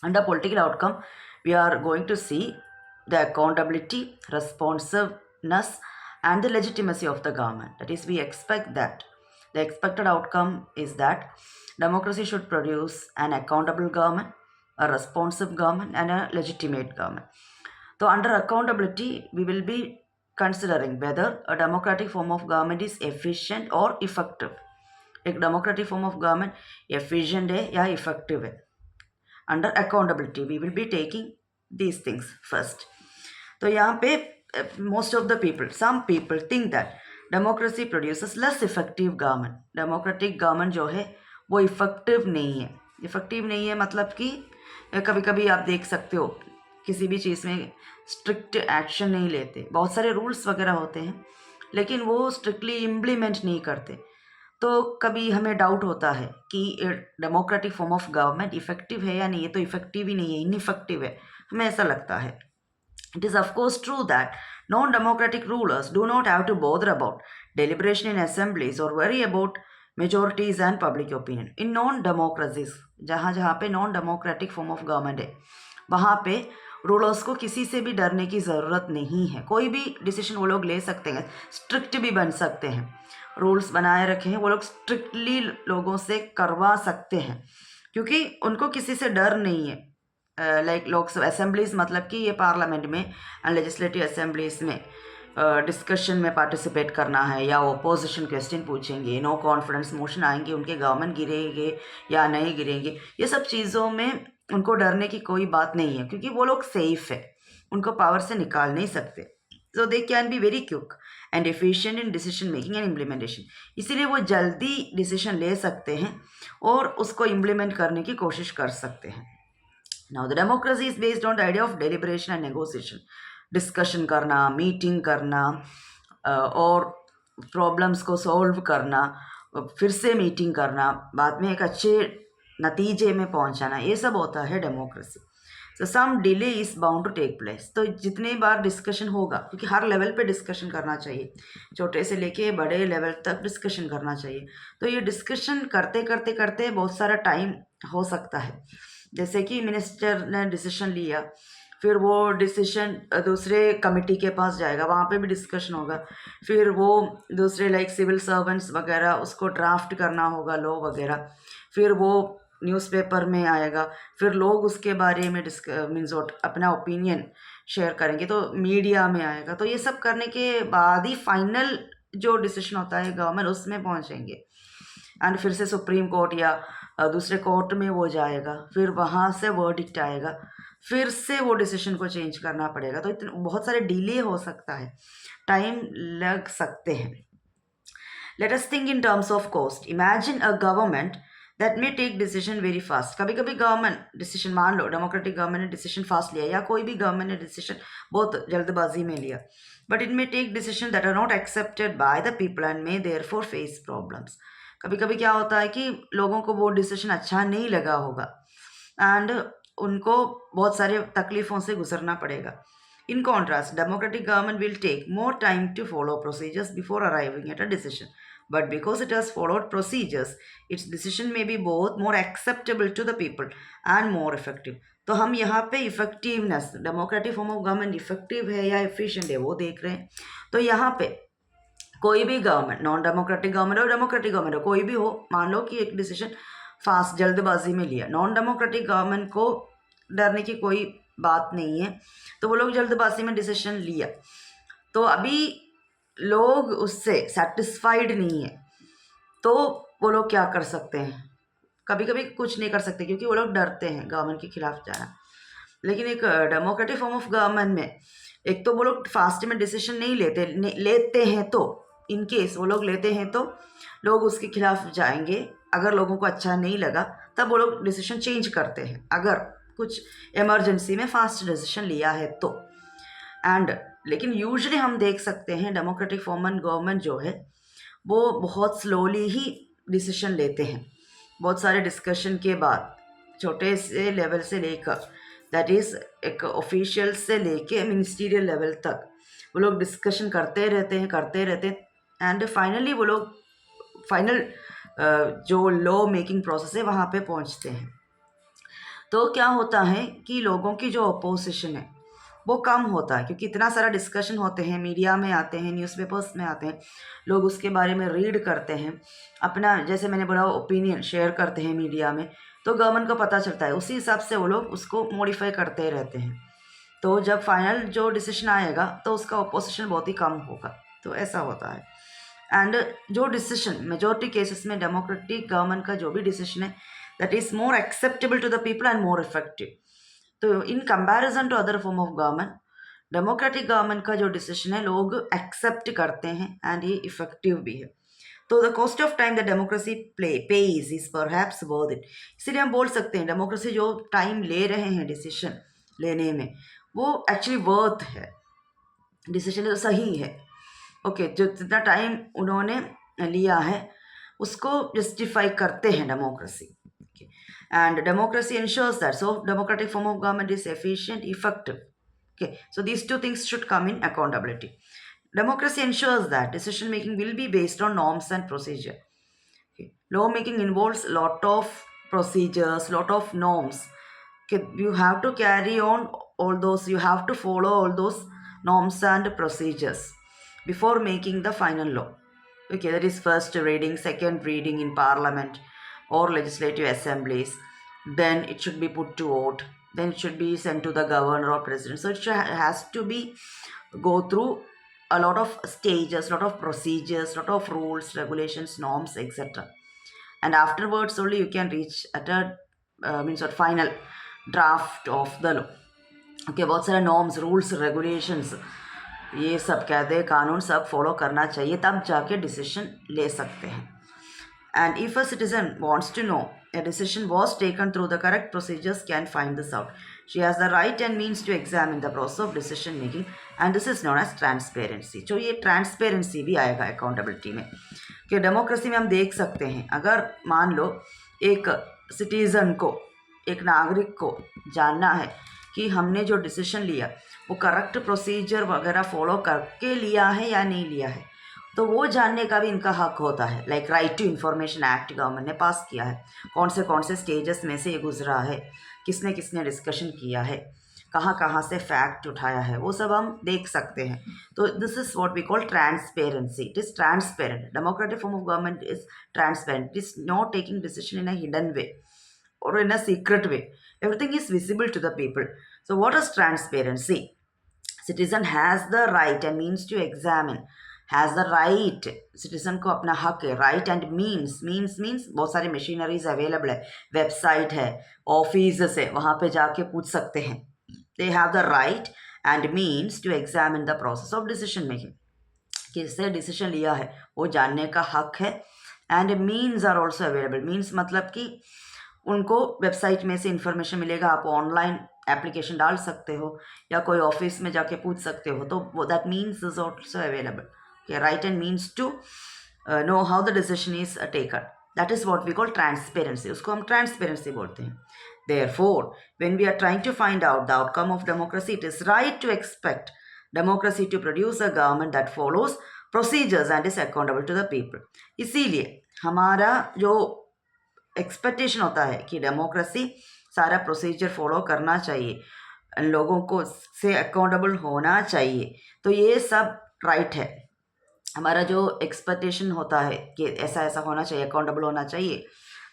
Under political outcome, we are going to see the accountability, responsiveness, and the legitimacy of the government. That is, we expect that the expected outcome is that democracy should produce an accountable government, a responsive government, and a legitimate government. So, under accountability, we will be considering whether a democratic form of government is efficient or effective. एक democratic form of government efficient है या effective है. Under accountability we will be taking these things first. तो यहाँ पे most of the people, some people think that democracy produces less effective government. Democratic government जो है वो इफेक्टिव नहीं है. इफेक्टिव नहीं है मतलब कि कभी कभी आप देख सकते हो किसी भी चीज़ में स्ट्रिक्ट एक्शन नहीं लेते. बहुत सारे रूल्स वगैरह होते हैं लेकिन वो स्ट्रिक्टली इम्प्लीमेंट नहीं करते. तो कभी हमें डाउट होता है कि democratic form of government effective है या नहीं. ये तो इफेक्टिव ही नहीं है, इनइफेक्टिव है, हमें ऐसा लगता है. It is of course true that non democratic rulers do not have to bother about deliberation in assemblies और worry about majorities and public opinion. In non democracies, जहाँ जहाँ पे non democratic form of government है, वहाँ पे rulers को किसी से भी डरने की ज़रूरत नहीं है. कोई भी डिसीजन वो लोग ले सकते हैं, स्ट्रिक्ट भी बन सकते हैं. रूल्स बनाए रखे हैं वो लोग, स्ट्रिक्टली लोगों से करवा सकते हैं क्योंकि उनको किसी से डर नहीं है. लाइक लोकसभा असेंबलीज मतलब कि ये पार्लियामेंट में एंड लेजिस्लेटिव असेंबलीज में डिस्कशन में पार्टिसिपेट करना है या ओपोजिशन क्वेश्चन पूछेंगे, नो कॉन्फिडेंस मोशन आएंगे, उनके गवर्नमेंट गिरेंगे या नहीं गिरेंगे, ये सब चीज़ों में उनको डरने की कोई बात नहीं है क्योंकि वो लोग सेफ है, उनको पावर से निकाल नहीं सकते. So they can be very quick and efficient in decision making and implementation. इसीलिए वो जल्दी डिसीजन ले सकते हैं और उसको इम्प्लीमेंट करने की कोशिश कर सकते हैं. Now the democracy is based on the idea of deliberation and negotiation. Discussion करना, मीटिंग करना और प्रॉब्लम्स को सॉल्व करना, फिर से मीटिंग करना, बाद में एक अच्छे नतीजे में पहुंचाना, ये सब होता है democracy. So some delay is bound to take place. तो जितने बार डिस्कशन होगा, क्योंकि हर लेवल पे डिस्कशन करना चाहिए, छोटे से लेके बड़े लेवल तक डिस्कशन करना चाहिए. तो ये डिस्कशन करते करते करते बहुत सारा टाइम हो सकता है. जैसे कि मिनिस्टर ने डिसीजन लिया, फिर वो डिसीजन दूसरे कमेटी के पास जाएगा, वहाँ पे भी डिस्कशन होगा, फिर वो दूसरे लाइक सिविल सर्वेंट्स वगैरह उसको ड्राफ्ट करना होगा लॉ वगैरह, फिर वो न्यूज़पेपर में आएगा, फिर लोग उसके बारे में मीन्स अपना ओपिनियन शेयर करेंगे तो मीडिया में आएगा. तो ये सब करने के बाद ही फाइनल जो डिसीजन होता है गवर्नमेंट उसमें पहुंचेंगे एंड फिर से सुप्रीम कोर्ट या दूसरे कोर्ट में वो जाएगा, फिर वहाँ से वर्डिक्ट आएगा, फिर से वो डिसीजन को चेंज करना पड़ेगा. तो इतने बहुत सारे डिले हो सकता है, टाइम लग सकते हैं. Let us think in terms of cost. Imagine a government that may take decision very fast. कभी कभी गवर्नमेंट डिसीजन, मान लो डेमोक्रेटिक गवर्नमेंट ने डिसीजन फास्ट लिया या कोई भी गवर्नमेंट ने डिसीजन बहुत जल्दबाजी में लिया, but it may take decision that are not accepted by the people and may therefore face problems. कभी कभी क्या होता है कि लोगों को वो डिसीजन अच्छा नहीं लगा होगा एंड उनको बहुत सारे तकलीफ़ों से गुजरना पड़ेगा. In contrast, democratic government will take more time to follow procedures before arriving at a decision. But because it has followed procedures, its decision may be both more acceptable to the people and more effective. तो हम यहाँ पे effectiveness, democratic form of government effective है या efficient है वो देख रहे हैं. तो यहाँ पे कोई भी गवर्नमेंट, नॉन डेमोक्रेटिक गवर्नमेंट और डेमोक्रेटिक गवर्नमेंट हो, कोई भी हो, मान लो कि एक डिसीजन फास्ट जल्दबाजी में लिया, नॉन डेमोक्रेटिक गवर्नमेंट को डरने की कोई बात नहीं है. तो वो लोग जल्दबाजी में डिसीजन लिया, तो अभी लोग उससे सेटिस्फाइड नहीं है, तो वो लोग क्या कर सकते हैं? कभी कभी कुछ नहीं कर सकते क्योंकि वो लोग डरते हैं गवर्नमेंट के खिलाफ जाना. लेकिन एक डेमोक्रेटिक फॉर्म ऑफ गवर्नमेंट में एक तो वो लोग फास्ट में डिसीजन नहीं लेते हैं, तो इन केस वो लोग लेते हैं तो लोग उसके खिलाफ जाएंगे. अगर लोगों को अच्छा नहीं लगा तब वो लोग डिसीजन चेंज करते हैं, अगर कुछ इमरजेंसी में फास्ट डिसीजन लिया है तो. एंड लेकिन यूजुअली हम देख सकते हैं डेमोक्रेटिक फॉर्म गवर्नमेंट जो है वो बहुत स्लोली ही डिसीजन लेते हैं. बहुत सारे डिस्कशन के बाद, छोटे से लेवल से लेकर, दैट इज़ एक ऑफिशियल से लेके मिनिस्टीरियल लेवल तक वो लोग डिस्कशन करते रहते हैं एंड फाइनली वो लोग फाइनल जो लॉ मेकिंग प्रोसेस है वहाँ पे पहुँचते हैं. तो क्या होता है कि लोगों की जो अपोजिशन है वो कम होता है, क्योंकि इतना सारा डिस्कशन होते हैं, मीडिया में आते हैं, न्यूज़पेपर्स में आते हैं, लोग उसके बारे में रीड करते हैं, अपना जैसे मैंने बोला ओपिनियन शेयर करते हैं मीडिया में, तो गवर्नमेंट को पता चलता है, उसी हिसाब से वो लोग उसको मॉडिफाई करते रहते हैं। तो जब फाइनल जो डिसीजन आएगा तो उसका अपोजिशन बहुत ही कम होगा, तो ऐसा होता है। एंड जो डिसीजन मेजोरिटी केसेस में डेमोक्रेटिक गवर्नमेंट का जो भी डिसीजन है that is more acceptable to the people and more effective. तो in comparison to other form of government, democratic government का जो डिसीजन है लोग एक्सेप्ट करते हैं एंड ये इफेक्टिव भी है। तो the cost of time the democracy page is perhaps worth it. इसीलिए हम बोल सकते हैं डेमोक्रेसी जो टाइम ले रहे हैं डिसीजन लेने में वो एक्चुअली वर्थ है, डिसीजन सही है। ओके जो जितना टाइम उन्होंने लिया है उसको जस्टिफाई करते हैं democracy. And democracy ensures that. So democratic form of government is efficient, effective. Okay, so these two things should come in accountability. Democracy ensures that decision making will be based on norms and procedure. Okay. Law making involves lot of procedures, lot of norms. Okay, you have to carry on all those, you have to follow all those norms and procedures before making the final law. Okay, that is first reading, second reading in parliament or legislative assemblies, then it should be put to vote, then it should be sent to the governor or president. So it has to be go through a lot of stages, lot of procedures, lot of rules, regulations, norms, etc. And afterwards only you can reach at a means what final draft of the law. Okay, बहुत सारे norms, rules, regulations, ये सब कहते हैं कानून सब follow करना चाहिए, तब जाके डिसीजन ले सकते हैं। And if a citizen wants to know a decision was taken through the correct procedures, can find this out. She has the right and means to examine the process of decision making, and this is known as transparency. जो ये transparency भी आएगा accountability में, कि democracy में हम देख सकते हैं अगर मान लो एक सिटीज़न को, एक नागरिक को जानना है कि हमने जो डिसीजन लिया वो करेक्ट प्रोसीजर वगैरह फॉलो करके लिया है या नहीं लिया है, तो वो जानने का भी इनका हक होता है। Like right to information act government ने पास किया है, कौन से स्टेजेस में से ये गुजरा है, किसने किसने डिस्कशन किया है, कहाँ से फैक्ट उठाया है, वो सब हम देख सकते हैं। तो this is what we call transparency. It is transparent, democratic form of government is transparent, it is not taking decision in a hidden way or in a secret way. Everything is visible to the people. So what is transparency? Citizen has the right and means to examine, has the right, citizen को अपना हक है, right and means बहुत सारी machineries available है, website है, office है, वहाँ पे जाके पूछ सकते हैं। They have the right and means to examine the process of decision making, किससे डिसीजन लिया है वो जानने का हक है। And means are also available, means मतलब कि उनको वेबसाइट में से इंफॉर्मेशन मिलेगा, आप ऑनलाइन एप्लीकेशन डाल सकते हो या कोई ऑफिस में जाके पूछ सकते हो, तो वो that means is also available. Right and means to know how the decision is taken, that is what we call transparency, उसको हम ट्रांसपेरेंसी बोलते हैं। Therefore, when we are trying to find out the outcome of democracy, it is right to expect democracy to produce a government that follows procedures and is accountable to the people. इसीलिए हमारा जो expectation होता है कि democracy सारा procedure follow करना चाहिए, लोगों को से अकाउंटेबल होना चाहिए, तो ये सब राइट है। हमारा जो एक्सपेक्टेशन होता है कि ऐसा ऐसा होना चाहिए, अकाउंटेबल होना चाहिए,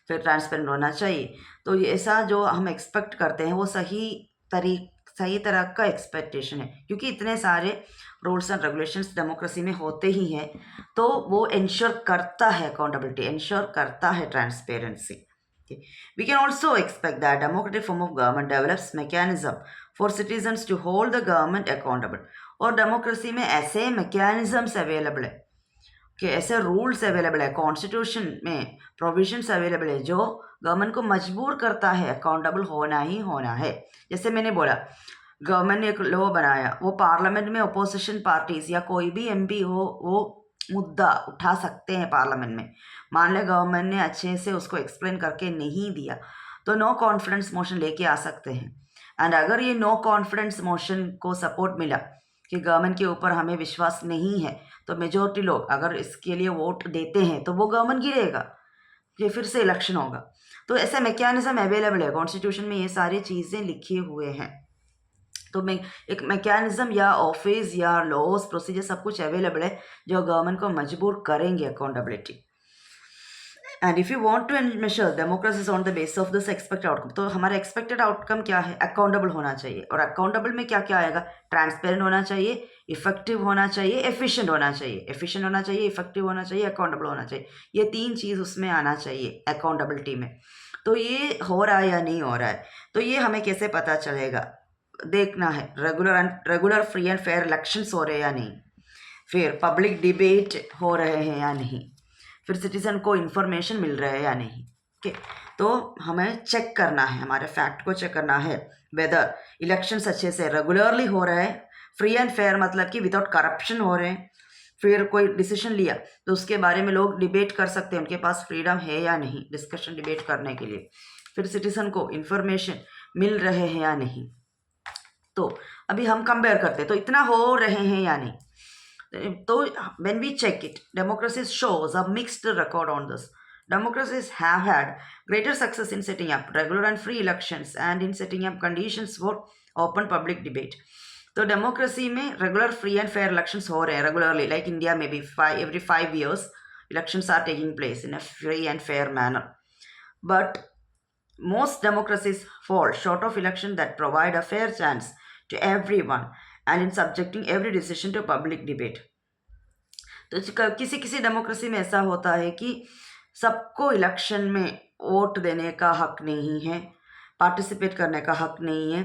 फिर ट्रांसपेरेंट होना चाहिए, तो ये ऐसा जो हम एक्सपेक्ट करते हैं वो सही तरह का एक्सपेक्टेशन है, क्योंकि इतने सारे रूल्स एंड रेगुलेशंस डेमोक्रेसी में होते ही हैं, तो वो इंश्योर करता है अकाउंटेबिलिटी, इंश्योर करता है transparency. We can also expect that democratic form of government develops mechanism for citizens to hold the government accountable. और डेमोक्रेसी में ऐसे मैकेनिज्म्स अवेलेबल है कि ऐसे रूल्स अवेलेबल है, कॉन्स्टिट्यूशन में प्रोविजंस अवेलेबल है जो गवर्नमेंट को मजबूर करता है अकाउंटेबल होना ही होना है। जैसे मैंने बोला गवर्नमेंट ने एक लॉ बनाया, वो पार्लियामेंट में अपोजिशन पार्टीज या कोई भी एमपी हो वो मुद्दा उठा सकते हैं पार्लियामेंट में। मान लें गवर्नमेंट ने अच्छे से उसको एक्सप्लेन करके नहीं दिया तो नो कॉन्फिडेंस मोशन लेके आ सकते हैं। एंड अगर ये नो कॉन्फिडेंस मोशन को सपोर्ट मिला कि गवर्नमेंट के ऊपर हमें विश्वास नहीं है, तो मेजॉरिटी लोग अगर इसके लिए वोट देते हैं तो वो गवर्नमेंट गिरेगा, ये फिर से इलेक्शन होगा। तो ऐसा मैकेनिज्म अवेलेबल है, कॉन्स्टिट्यूशन में ये सारी चीज़ें लिखे हुए हैं। तो मैं एक मैकेनिज्म या ऑफिस या लॉज प्रोसीजर सब कुछ अवेलेबल है जो गवर्नमेंट को मजबूर करेंगे accountability. And if you want to measure democracy on the base of this expected outcome, तो हमारा एक्सपेक्टेड आउटकम क्या है? अकाउंटेबल होना चाहिए। और अकाउंटेबल में क्या क्या आएगा? ट्रांसपेरेंट होना चाहिए, इफेक्टिव होना चाहिए, एफिशिएंट होना चाहिए। एफिशिएंट होना चाहिए, इफेक्टिव होना चाहिए, अकाउंटेबल होना चाहिए। ये 3 चीज़ उसमें आना चाहिए अकाउंटेबिलिटी में। तो ये हो रहा है या नहीं हो रहा है, तो ये हमें कैसे पता चलेगा? देखना है regular free and fair elections हो रहे हैं या नहीं, फिर पब्लिक डिबेट हो रहे हैं या नहीं, फिर सिटीजन को इन्फॉर्मेशन मिल रहा है या नहीं। ओके, तो हमें चेक करना है, हमारे फैक्ट को चेक करना है वेदर इलेक्शंस अच्छे से रेगुलरली हो रहे हैं, फ्री एंड फेयर मतलब कि विदाउट करप्शन हो रहे हैं, फिर कोई डिसीजन लिया तो उसके बारे में लोग डिबेट कर सकते हैं, उनके पास फ्रीडम है या नहीं डिस्कशन डिबेट करने के लिए, फिर सिटीजन को इन्फॉर्मेशन मिल रहे हैं या नहीं। तो अभी हम कंपेयर करते हैं तो इतना हो रहे हैं या नहीं। तो when we check it, democracy shows a mixed record on this. Democracies have had greater success in setting up regular and free elections and in setting up conditions for open public debate. तो democracy में regular free and fair elections हो रहे हैं regularly, like India में भी every 5 years elections are taking place in a free and fair manner. But most democracies fall short of elections that provide a fair chance to everyone and in subjecting every decision to public debate. तो किसी किसी democracy में ऐसा होता है कि सबको election में वोट देने का हक नहीं है, पार्टिसिपेट करने का हक नहीं है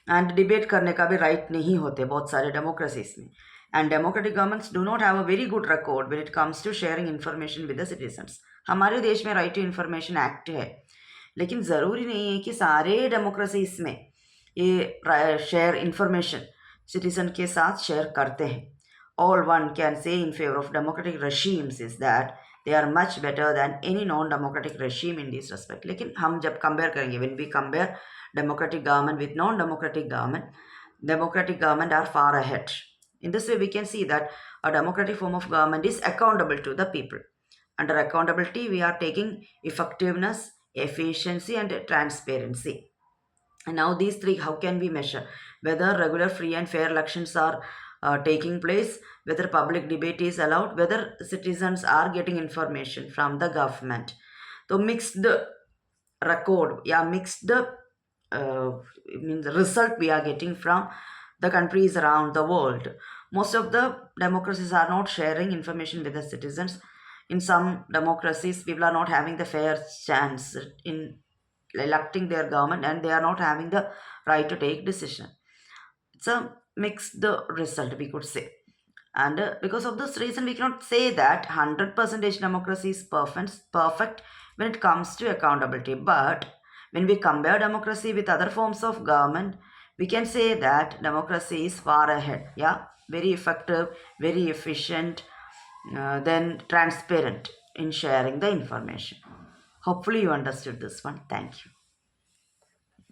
एंड डिबेट करने का भी राइट नहीं होते बहुत सारे डेमोक्रेसीज में। And democratic governments do not have a very good record when it comes to sharing information with the citizens. हमारे देश में राइट टू इन्फॉर्मेशन एक्ट है, लेकिन ज़रूरी नहीं है कि सारे डेमोक्रेसीज में ये शेयर इन्फॉर्मेशन सिटीजन के साथ शेयर करते हैं। All one can say in favor of democratic regimes is that they are much better than any non-democratic regime in this respect. लेकिन हम जब कंपेयर करेंगे, when we compare democratic government with non-democratic government, democratic government are far ahead. In this way, we can see that a democratic form of government is accountable to the people. Under accountability, we are taking effectiveness, efficiency, and transparency. And now these three, how can we measure whether regular, free and fair elections are taking place, whether public debate is allowed, whether citizens are getting information from the government. So mixed record, mixed means the result we are getting from the countries around the world. Most of the democracies are not sharing information with the citizens. In some democracies, people are not having the fair chance in electing their government and they are not having the right to take decision. It's a mixed result, we could say. And because of this reason, we cannot say that 100% democracy is perfect when it comes to accountability. But when we compare democracy with other forms of government, we can say that democracy is far ahead. Yeah, very effective, very efficient, then transparent in sharing the information. Hopefully you understood this one. Thank you.